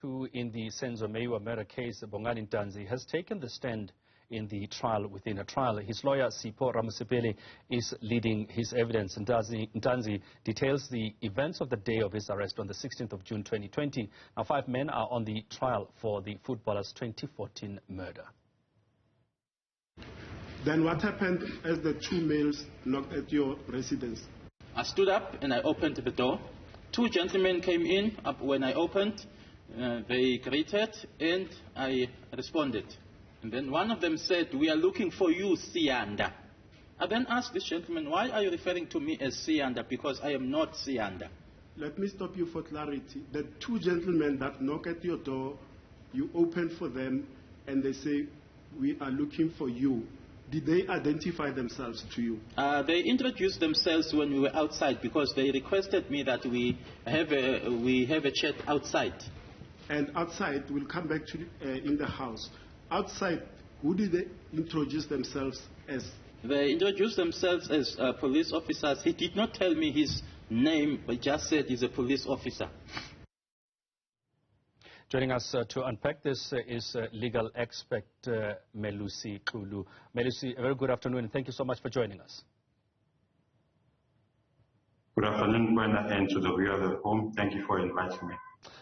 Who in the Senzo Meyiwa murder case, Bongani Ntanzi, has taken the stand in the trial within a trial. His lawyer, Sipho Ramusipeli, is leading his evidence. Ntanzi details the events of the day of his arrest on the 16th of June 2020. Now, 5 men are on the trial for the footballer's 2014 murder. Then what happened as the 2 males knocked at your residence? I stood up and I opened the door. 2 gentlemen came in. When I opened, they greeted and I responded. And then one of them said, "We are looking for you, Siyanda." I then asked this gentleman, "Why are you referring to me as Siyanda? Because I am not Siyanda." Let me stop you for clarity. The 2 gentlemen that knock at your door, you open for them and they say, "We are looking for you." Did they identify themselves to you? They introduced themselves when we were outside because they requested me that we have a chat outside. And outside, we'll come back to in the house. Outside, who did they introduce themselves as? They introduced themselves as police officers. He did not tell me his name, but just said he's a police officer. Joining us to unpack this is legal expert Melusi Xulu. Melusi, a very good afternoon, and thank you so much for joining us. Good afternoon, Brenda, and to the viewers at home. Thank you for inviting me.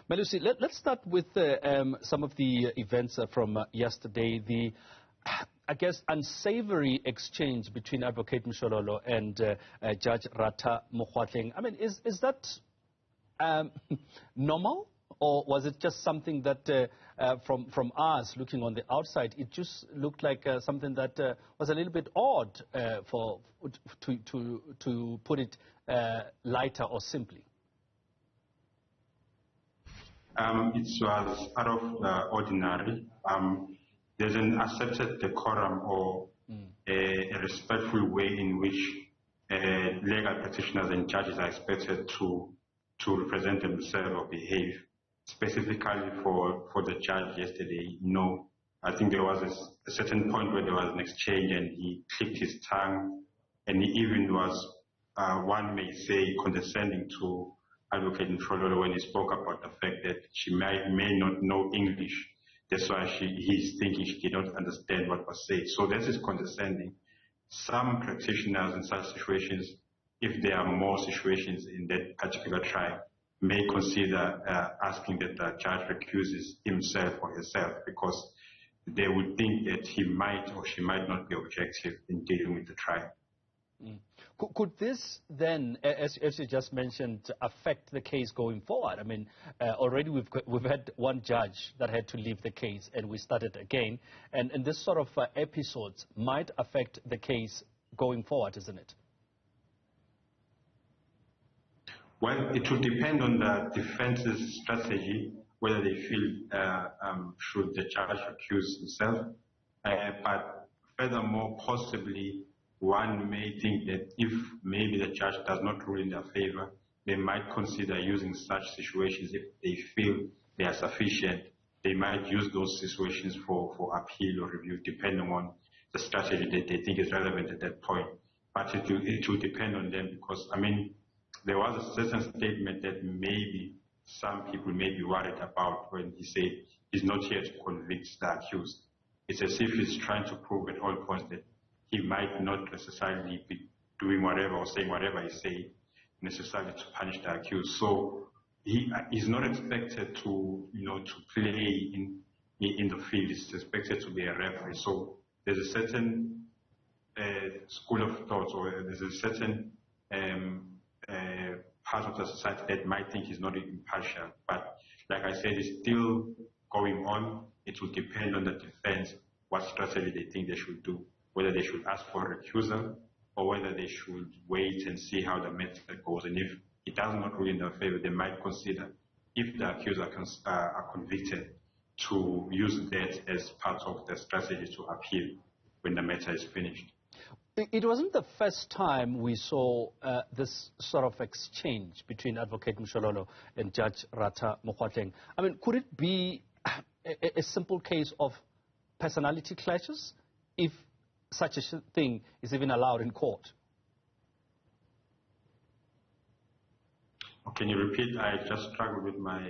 Melusi, let's start with some of the events from yesterday. The, I guess, unsavory exchange between Advocate Mshololo and Judge Rata Mokgwatleng. I mean, is that normal? Or was it just something that, from us looking on the outside, it just looked like something that was a little bit odd, to put it lighter or simply? It was out of the ordinary. There's an accepted decorum or a respectful way in which legal practitioners and judges are expected to represent themselves or behave. Specifically for the judge yesterday, I think there was a certain point where there was an exchange and he clicked his tongue, and he even was, one may say, condescending to Advocate Mshololo when he spoke about the fact that she may not know English. That's why he's thinking she did not understand what was said. So this is condescending. Some practitioners in such situations, if there are more situations in that particular trial, may consider asking that the judge recuses himself or herself because they would think that he might or she might not be objective in dealing with the trial. Could this then, as you just mentioned, affect the case going forward? I mean, already we've had one judge that had to leave the case and we started again. And this sort of episodes might affect the case going forward, isn't it? Well, it will depend on the defense's strategy, whether they feel should the judge accuse himself. But furthermore, possibly one may think that if maybe the judge does not rule in their favor, they might consider using such situations if they feel they are sufficient. They might use those situations for appeal or review, depending on the strategy that they think is relevant at that point. But it will depend on them because, I mean, there was a certain statement that maybe some people may be worried about when he said he's not here to convict the accused. It's as if he's trying to prove at all points that he might not necessarily be doing whatever or saying whatever he said necessarily to punish the accused. So he is not expected to, to play in the field. He's expected to be a referee. So there's a certain school of thought, or there's a certain part of the society that might think he's not impartial. But like I said, it's still going on. It will depend on the defense, what strategy they think they should do, whether they should ask for a recusal or whether they should wait and see how the matter goes. And if it does not rule in their favor, they might consider, if the accused are convicted, to use that as part of the strategy to appeal when the matter is finished. It wasn't the first time we saw this sort of exchange between Advocate Mshololo and Judge Rata Mokgwatleng. I mean, could it be a simple case of personality clashes if such a thing is even allowed in court? Can you repeat? I just struggled with my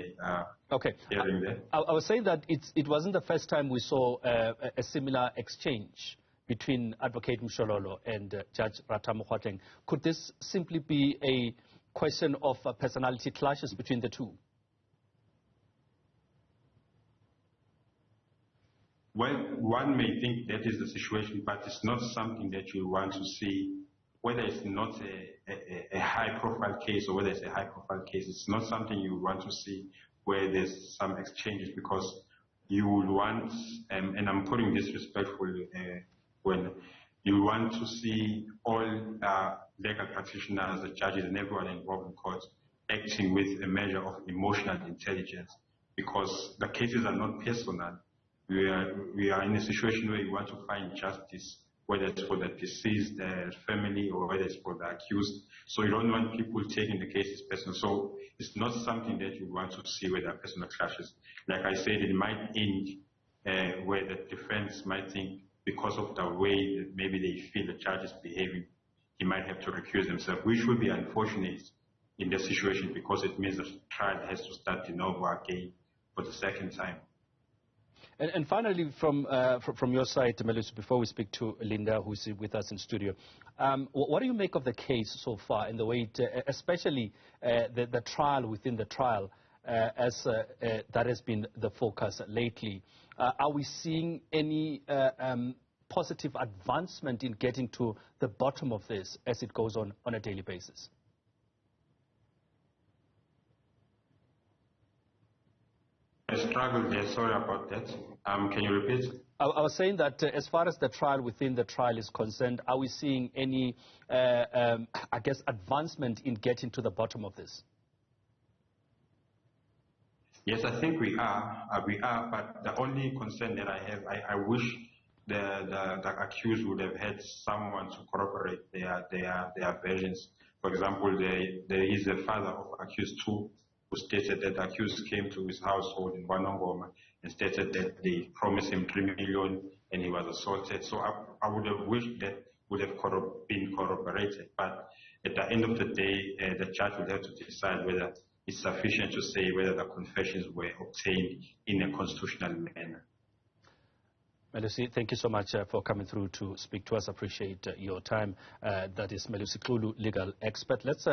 hearing there. I was saying that it wasn't the first time we saw a similar exchange between Advocate Mshololo and Judge Ratamokgwatleng. Could this simply be a question of personality clashes between the two? Well, one may think that is the situation, but it's not something that you want to see. Whether it's not a high-profile case or whether it's a high-profile case, it's not something you want to see where there's some exchanges, because you will want, and I'm putting this respectfully, when you want to see all legal practitioners, the judges, and everyone involved in court acting with a measure of emotional intelligence, because the cases are not personal. We are in a situation where you want to find justice, whether it's for the deceased family or whether it's for the accused. So you don't want people taking the cases personal. So it's not something that you want to see where there are personal clashes. Like I said, it might end where the defense might think, because of the way that maybe they feel the judge is behaving, he might have to recuse himself, which would be unfortunate in this situation, because it means the trial has to start de novo again for the second time. And finally, from your side, Melusi, before we speak to Linda, who's with us in studio, what do you make of the case so far, and the way, especially the trial within the trial, as that has been the focus lately? Are we seeing any positive advancement in getting to the bottom of this as it goes on a daily basis? I struggled there, sorry about that. Can you repeat? I was saying that as far as the trial within the trial is concerned, are we seeing any, I guess, advancement in getting to the bottom of this? Yes, I think we are, but the only concern that I have, I wish the accused would have had someone to corroborate their versions. For example, there is a father of accused 2 who stated that the accused came to his household in Wanongoma and stated that they promised him 3 million and he was assaulted. So I would have wished that would have been corroborated. But at the end of the day, the judge would have to decide whether it's sufficient to say whether the confessions were obtained in a constitutional manner. Melusi, thank you so much for coming through to speak to us. Appreciate your time. That is Melusi Xulu, legal expert. Let's